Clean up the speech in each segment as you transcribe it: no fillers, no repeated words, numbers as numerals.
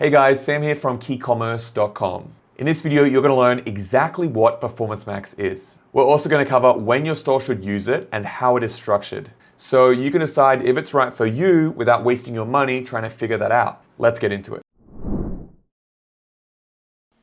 Hey guys, Sam here from KeyCommerce.com. In this video, you're going to learn exactly what Performance Max is. We're also going to cover when your store should use it and how it is structured. So you can decide if it's right for you without wasting your money trying to figure that out. Let's get into it.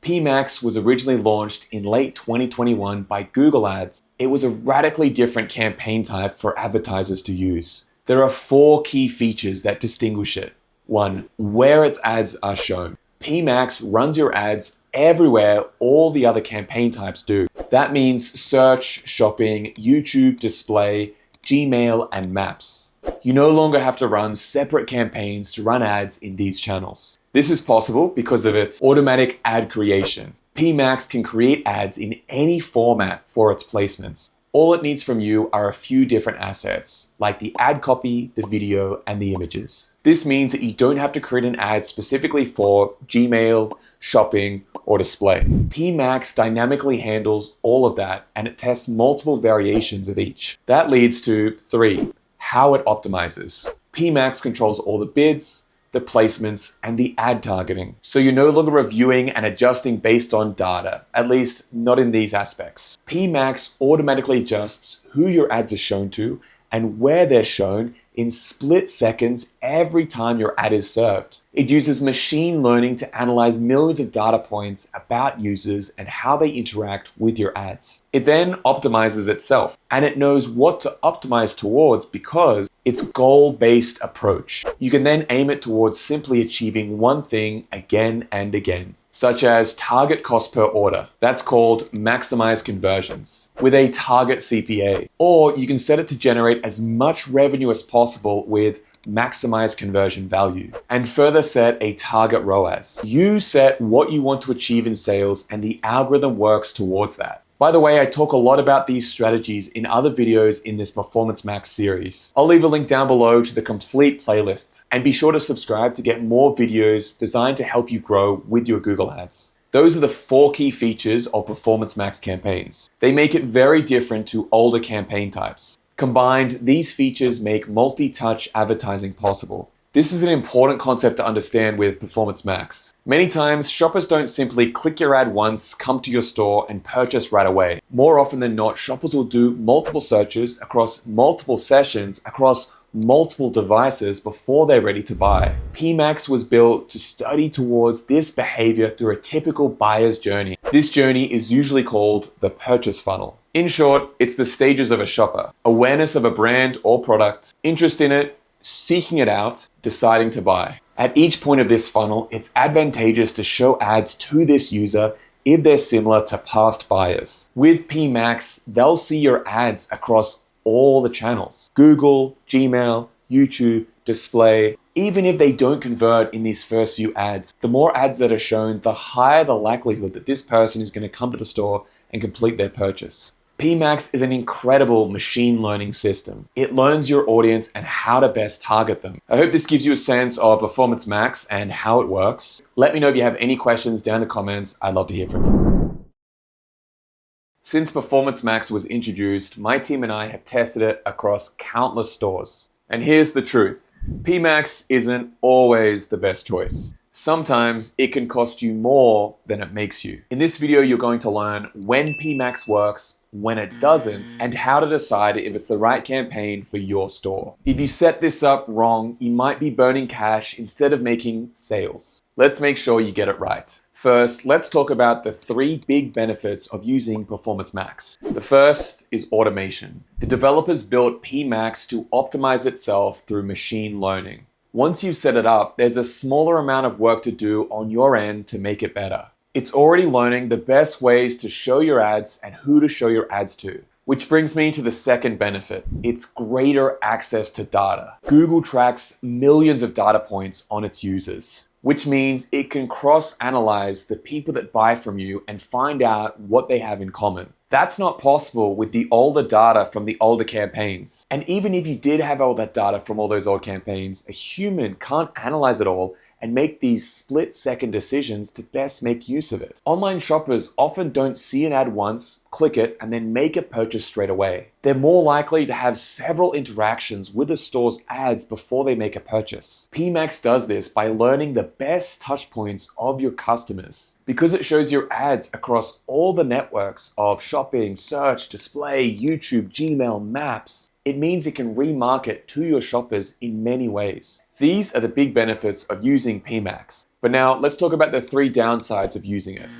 PMax was originally launched in late 2021 by Google Ads. It was a radically different campaign type for advertisers to use. There are 4 key features that distinguish it. 1. Where its ads are shown. PMax runs your ads everywhere all the other campaign types do. That means search, shopping, YouTube, display, Gmail, and Maps. You no longer have to run separate campaigns to run ads in these channels. This is possible because of its automatic ad creation. PMax can create ads in any format for its placements. All it needs from you are a few different assets, like the ad copy, the video, and the images. This means that you don't have to create an ad specifically for Gmail, shopping, or display. PMax dynamically handles all of that, and it tests multiple variations of each. That leads to 3, how it optimizes. PMax controls all the bids, the placements, and the ad targeting. So you're no longer reviewing and adjusting based on data, at least not in these aspects. PMax automatically adjusts who your ads are shown to and where they're shown in split seconds every time your ad is served. It uses machine learning to analyze millions of data points about users and how they interact with your ads. It then optimizes itself, and it knows what to optimize towards because it's a goal-based approach. You can then aim it towards simply achieving one thing again and again, such as target cost per order. That's called maximize conversions with a target CPA. Or you can set it to generate as much revenue as possible with maximize conversion value, and further set a target ROAS. You set what you want to achieve in sales and the algorithm works towards that. By the way, I talk a lot about these strategies in other videos in this Performance Max series. I'll leave a link down below to the complete playlist, and be sure to subscribe to get more videos designed to help you grow with your Google Ads. Those are the 4 key features of Performance Max campaigns. They make it very different to older campaign types. Combined, these features make multi-touch advertising possible. This is an important concept to understand with Performance Max. Many times, shoppers don't simply click your ad once, come to your store, and purchase right away. More often than not, shoppers will do multiple searches across multiple sessions, across multiple devices before they're ready to buy. PMax was built to study towards this behavior through a typical buyer's journey. This journey is usually called the purchase funnel. In short, it's the stages of a shopper: awareness of a brand or product, interest in it, seeking it out, deciding to buy. At each point of this funnel, it's advantageous to show ads to this user if they're similar to past buyers. With PMax, they'll see your ads across all the channels: Google, Gmail, YouTube, display. Even if they don't convert in these first few ads, the more ads that are shown, the higher the likelihood that this person is going to come to the store and complete their purchase. PMax is an incredible machine learning system. It learns your audience and how to best target them. I hope this gives you a sense of Performance Max and how it works. Let me know if you have any questions down in the comments. I'd love to hear from you. Since Performance Max was introduced, my team and I have tested it across countless stores. And here's the truth: PMax isn't always the best choice. Sometimes it can cost you more than it makes you. In this video, you're going to learn when PMax works, when it doesn't, and how to decide if it's the right campaign for your store. If you set this up wrong, you might be burning cash instead of making sales. Let's make sure you get it right. First, let's talk about the 3 big benefits of using Performance Max. The first is automation. The developers built PMax to optimize itself through machine learning. Once you've set it up, there's a smaller amount of work to do on your end to make it better. It's already learning the best ways to show your ads and who to show your ads to. Which brings me to the second benefit. It's greater access to data. Google tracks millions of data points on its users, which means it can cross-analyze the people that buy from you and find out what they have in common. That's not possible with the older data from the older campaigns. And even if you did have all that data from all those old campaigns, a human can't analyze it all and make these split-second decisions to best make use of it. Online shoppers often don't see an ad once, click it, and then make a purchase straight away. They're more likely to have several interactions with the store's ads before they make a purchase. PMax does this by learning the best touch points of your customers. Because it shows your ads across all the networks of shopping, search, display, YouTube, Gmail, Maps, it means it can remarket to your shoppers in many ways. These are the big benefits of using PMax. But now let's talk about the 3 downsides of using it.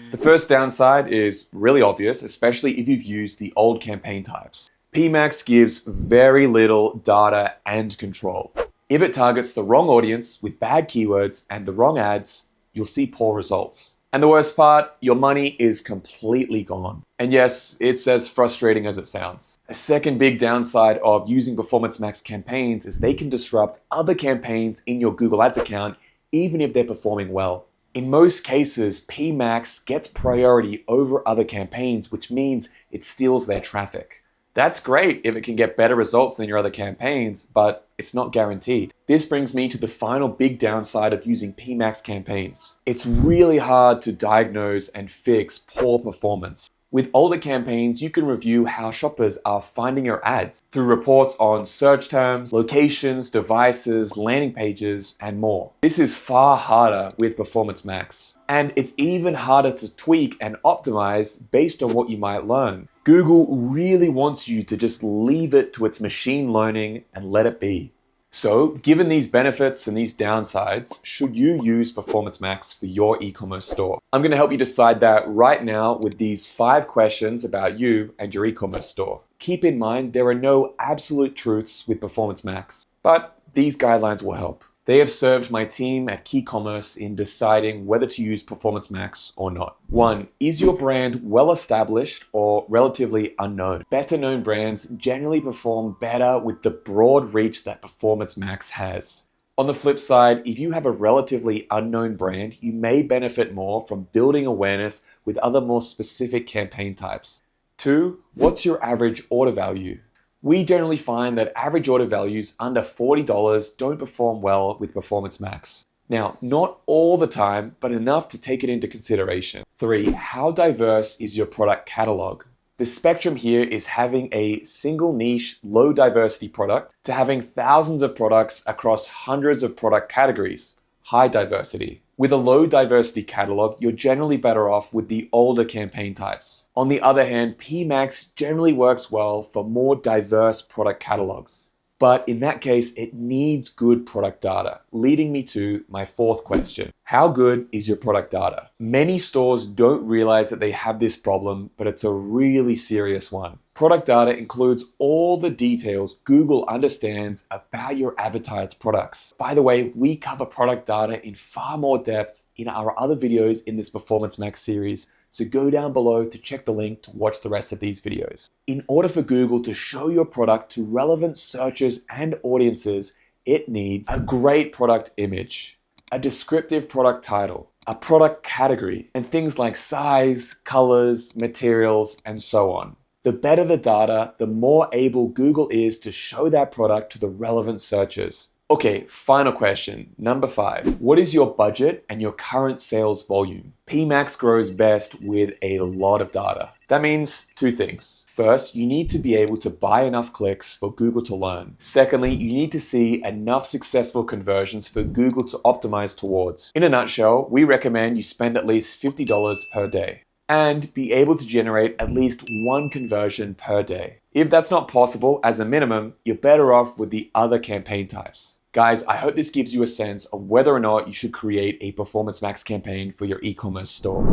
The first downside is really obvious, especially if you've used the old campaign types. PMax gives very little data and control. If it targets the wrong audience with bad keywords and the wrong ads, you'll see poor results. And the worst part, your money is completely gone. And yes, it's as frustrating as it sounds. A second big downside of using Performance Max campaigns is they can disrupt other campaigns in your Google Ads account, even if they're performing well. In most cases, PMax gets priority over other campaigns, which means it steals their traffic. That's great if it can get better results than your other campaigns, but it's not guaranteed. This brings me to the final big downside of using PMax campaigns. It's really hard to diagnose and fix poor performance. With older campaigns, you can review how shoppers are finding your ads through reports on search terms, locations, devices, landing pages, and more. This is far harder with Performance Max. And it's even harder to tweak and optimize based on what you might learn. Google really wants you to just leave it to its machine learning and let it be. So, given these benefits and these downsides, should you use Performance Max for your e-commerce store? I'm going to help you decide that right now with these 5 questions about you and your e-commerce store. Keep in mind, there are no absolute truths with Performance Max, but these guidelines will help. They have served my team at KeyCommerce in deciding whether to use Performance Max or not. 1. Is your brand well established or relatively unknown? Better known brands generally perform better with the broad reach that Performance Max has. On the flip side, if you have a relatively unknown brand, you may benefit more from building awareness with other more specific campaign types. 2. What's your average order value? We generally find that average order values under $40 don't perform well with Performance Max. Now, not all the time, but enough to take it into consideration. 3. How diverse is your product catalog? The spectrum here is having a single niche, low diversity product to having thousands of products across hundreds of product categories, high diversity. With a low diversity catalog, you're generally better off with the older campaign types. On the other hand, PMax generally works well for more diverse product catalogs. But in that case, it needs good product data, leading me to my 4th question. How good is your product data? Many stores don't realize that they have this problem, but it's a really serious one. Product data includes all the details Google understands about your advertised products. By the way, we cover product data in far more depth in our other videos in this Performance Max series, so go down below to check the link to watch the rest of these videos. In order for Google to show your product to relevant searchers and audiences, it needs a great product image, a descriptive product title, a product category, and things like size, colors, materials, and so on. The better the data, the more able Google is to show that product to the relevant searchers. Okay, final question, number 5. What is your budget and your current sales volume? PMax grows best with a lot of data. That means 2 things. First, you need to be able to buy enough clicks for Google to learn. Secondly, you need to see enough successful conversions for Google to optimize towards. In a nutshell, we recommend you spend at least $50 per day and be able to generate at least 1 conversion per day. If that's not possible, as a minimum, you're better off with the other campaign types. Guys, I hope this gives you a sense of whether or not you should create a Performance Max campaign for your e-commerce store.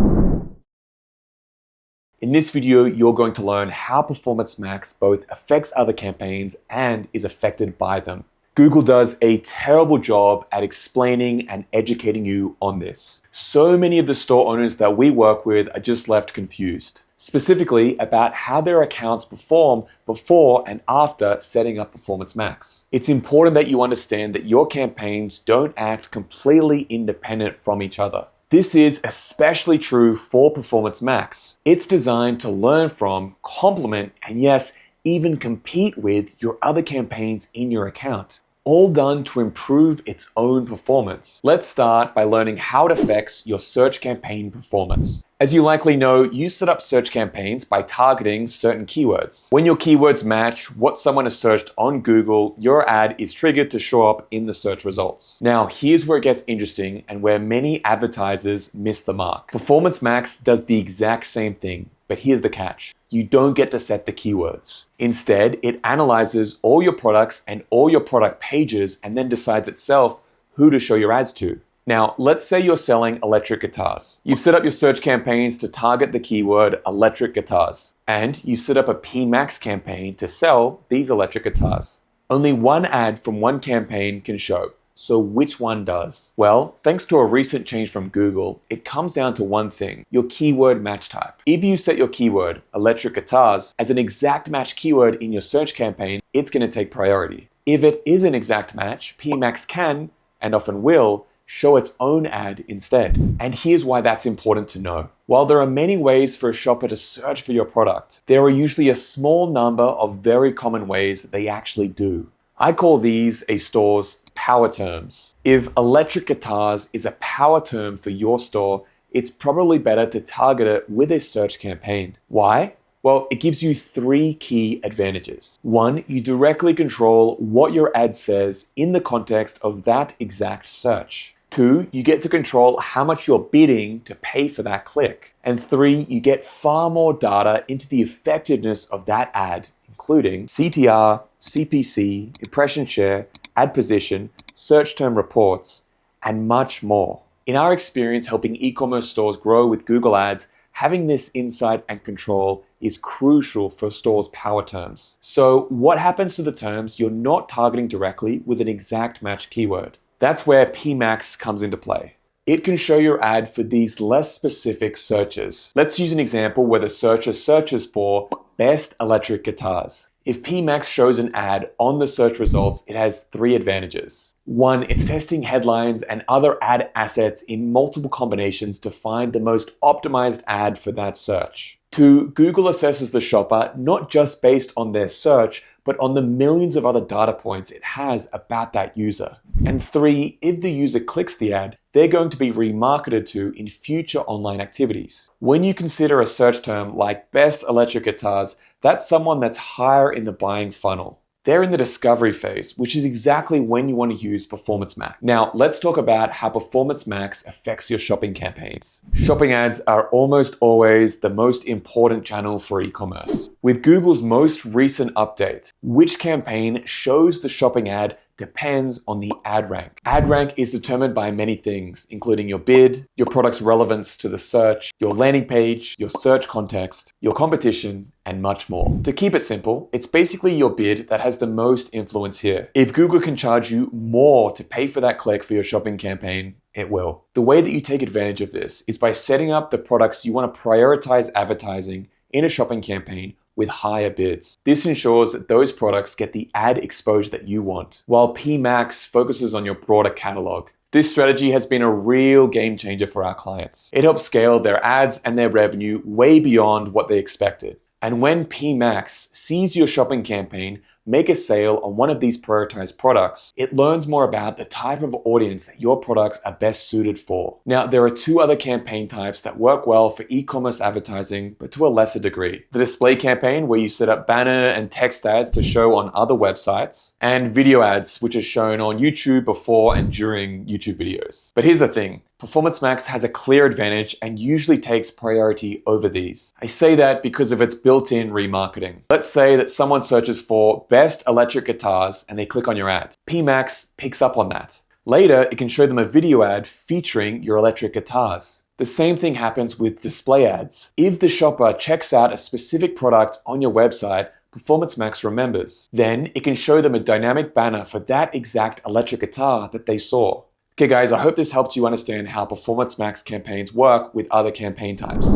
In this video, you're going to learn how Performance Max both affects other campaigns and is affected by them. Google does a terrible job at explaining and educating you on this. So many of the store owners that we work with are just left confused, specifically about how their accounts perform before and after setting up Performance Max. It's important that you understand that your campaigns don't act completely independent from each other. This is especially true for Performance Max. It's designed to learn from, complement, and yes, even compete with your other campaigns in your account. all done to improve its own performance. Let's start by learning how it affects your search campaign performance. As you likely know, you set up search campaigns by targeting certain keywords. When your keywords match what someone has searched on Google, your ad is triggered to show up in the search results. Now, here's where it gets interesting and where many advertisers miss the mark. Performance Max does the exact same thing, but here's the catch. You don't get to set the keywords. Instead, it analyzes all your products and all your product pages and then decides itself who to show your ads to. Now, let's say you're selling electric guitars. You've set up your search campaigns to target the keyword electric guitars, and you set up a PMax campaign to sell these electric guitars. Only one ad from one campaign can show. So which one does? Well, thanks to a recent change from Google, it comes down to one thing, your keyword match type. If you set your keyword, electric guitars, as an exact match keyword in your search campaign, it's going to take priority. If it is an exact match, PMax can, and often will, show its own ad instead. And here's why that's important to know. While there are many ways for a shopper to search for your product, there are usually a small number of very common ways that they actually do. I call these a store's power terms. If electric guitars is a power term for your store, it's probably better to target it with a search campaign. Why? Well, it gives you 3 key advantages. 1, you directly control what your ad says in the context of that exact search. 2, you get to control how much you're bidding to pay for that click. And 3, you get far more data into the effectiveness of that ad, including CTR, CPC, impression share, ad position, search term reports, and much more. In our experience helping e-commerce stores grow with Google Ads, having this insight and control is crucial for stores' power terms. So what happens to the terms you're not targeting directly with an exact match keyword? That's where PMax comes into play. It can show your ad for these less specific searches. Let's use an example where the searcher searches for best electric guitars. If PMax shows an ad on the search results, it has 3 advantages. 1, it's testing headlines and other ad assets in multiple combinations to find the most optimized ad for that search. 2, Google assesses the shopper not just based on their search, but on the millions of other data points it has about that user. And 3, if the user clicks the ad, they're going to be remarketed to in future online activities. When you consider a search term like best electric guitars, that's someone that's higher in the buying funnel. They're in the discovery phase, which is exactly when you want to use Performance Max. Now, let's talk about how Performance Max affects your shopping campaigns. Shopping ads are almost always the most important channel for e-commerce. With Google's most recent update, which campaign shows the shopping ad depends on the ad rank. Ad rank is determined by many things, including your bid, your product's relevance to the search, your landing page, your search context, your competition, and much more. To keep it simple, it's basically your bid that has the most influence here. If Google can charge you more to pay for that click for your shopping campaign, it will. The way that you take advantage of this is by setting up the products you want to prioritize advertising in a shopping campaign with higher bids. This ensures that those products get the ad exposure that you want, while PMax focuses on your broader catalog. This strategy has been a real game changer for our clients. It helps scale their ads and their revenue way beyond what they expected. And when PMax sees your shopping campaign make a sale on one of these prioritized products, it learns more about the type of audience that your products are best suited for. Now, there are 2 other campaign types that work well for e-commerce advertising, but to a lesser degree. The display campaign, where you set up banner and text ads to show on other websites, and video ads, which are shown on YouTube before and during YouTube videos. But here's the thing. Performance Max has a clear advantage and usually takes priority over these. I say that because of its built-in remarketing. Let's say that someone searches for best electric guitars and they click on your ad. PMax picks up on that. Later, it can show them a video ad featuring your electric guitars. The same thing happens with display ads. If the shopper checks out a specific product on your website, Performance Max remembers. Then it can show them a dynamic banner for that exact electric guitar that they saw. Okay guys, I hope this helped you understand how Performance Max campaigns work with other campaign types.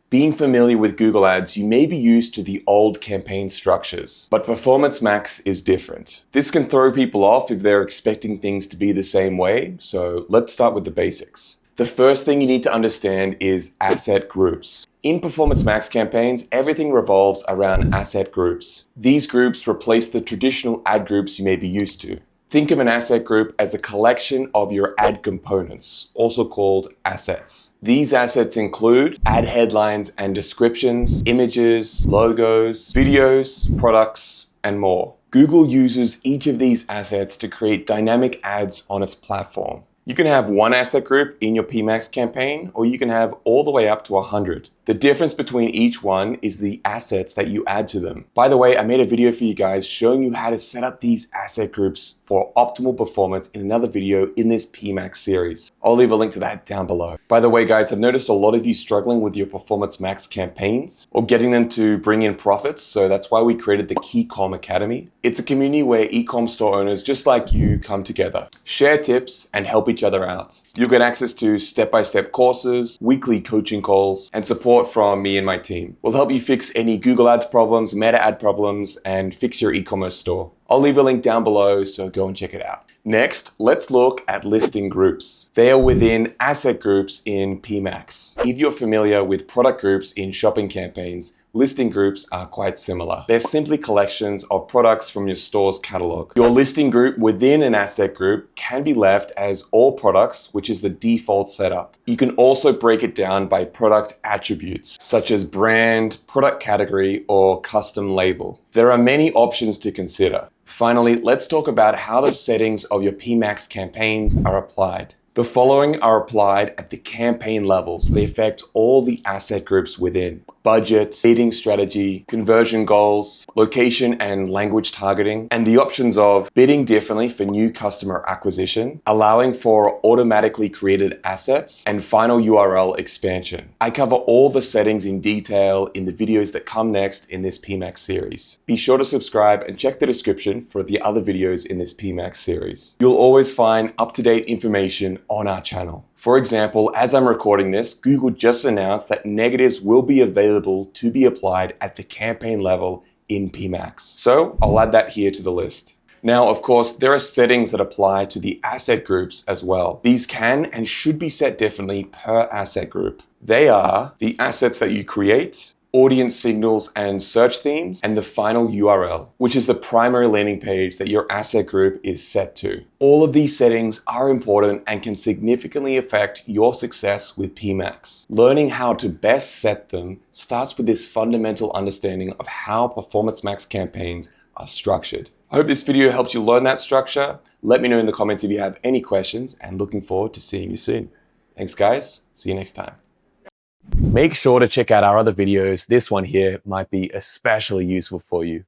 Being familiar with Google Ads, you may be used to the old campaign structures, but Performance Max is different. This can throw people off if they're expecting things to be the same way, so let's start with the basics. The first thing you need to understand is asset groups. In Performance Max campaigns, everything revolves around asset groups. These groups replace the traditional ad groups you may be used to. Think of an asset group as a collection of your ad components, also called assets. These assets include ad headlines and descriptions, images, logos, videos, products, and more. Google uses each of these assets to create dynamic ads on its platform. You can have one asset group in your PMax campaign, or you can have all the way up to 100. The difference between each one is the assets that you add to them. By the way, I made a video for you guys showing you how to set up these asset groups for optimal performance in another video in this PMax series. I'll leave a link to that down below. By the way, guys, I've noticed a lot of you struggling with your Performance Max campaigns or getting them to bring in profits, so that's why we created the KeyCommerce Academy. It's a community where e-com store owners just like you come together, share tips, and help each other out. You'll get access to step-by-step courses, weekly coaching calls, and support from me and my team. We'll help you fix any Google Ads problems, Meta ad problems, and fix your e-commerce store. I'll leave a link down below, so go and check it out. Next, let's look at listing groups. They are within asset groups in PMax. If you're familiar with product groups in shopping campaigns, listing groups are quite similar. They're simply collections of products from your store's catalog. Your listing group within an asset group can be left as all products, which is the default setup. You can also break it down by product attributes, such as brand, product category, or custom label. There are many options to consider. Finally, let's talk about how the settings of your PMax campaigns are applied. The following are applied at the campaign level, so they affect all the asset groups within: budget, bidding strategy, conversion goals, location and language targeting, and the options of bidding differently for new customer acquisition, allowing for automatically created assets, and final URL expansion. I cover all the settings in detail in the videos that come next in this PMax series. Be sure to subscribe and check the description for the other videos in this PMax series. You'll always find up-to-date information on our channel. For example, as I'm recording this, Google just announced that negatives will be available to be applied at the campaign level in PMax. So I'll add that here to the list. Now, of course, there are settings that apply to the asset groups as well. These can and should be set differently per asset group. They are the assets that you create, audience signals and search themes, and the final URL, which is the primary landing page that your asset group is set to. All of these settings are important and can significantly affect your success with PMax. Learning how to best set them starts with this fundamental understanding of how Performance Max campaigns are structured. I hope this video helps you learn that structure. Let me know in the comments if you have any questions, and looking forward to seeing you soon. Thanks, guys. See you next time. Make sure to check out our other videos. This one here might be especially useful for you.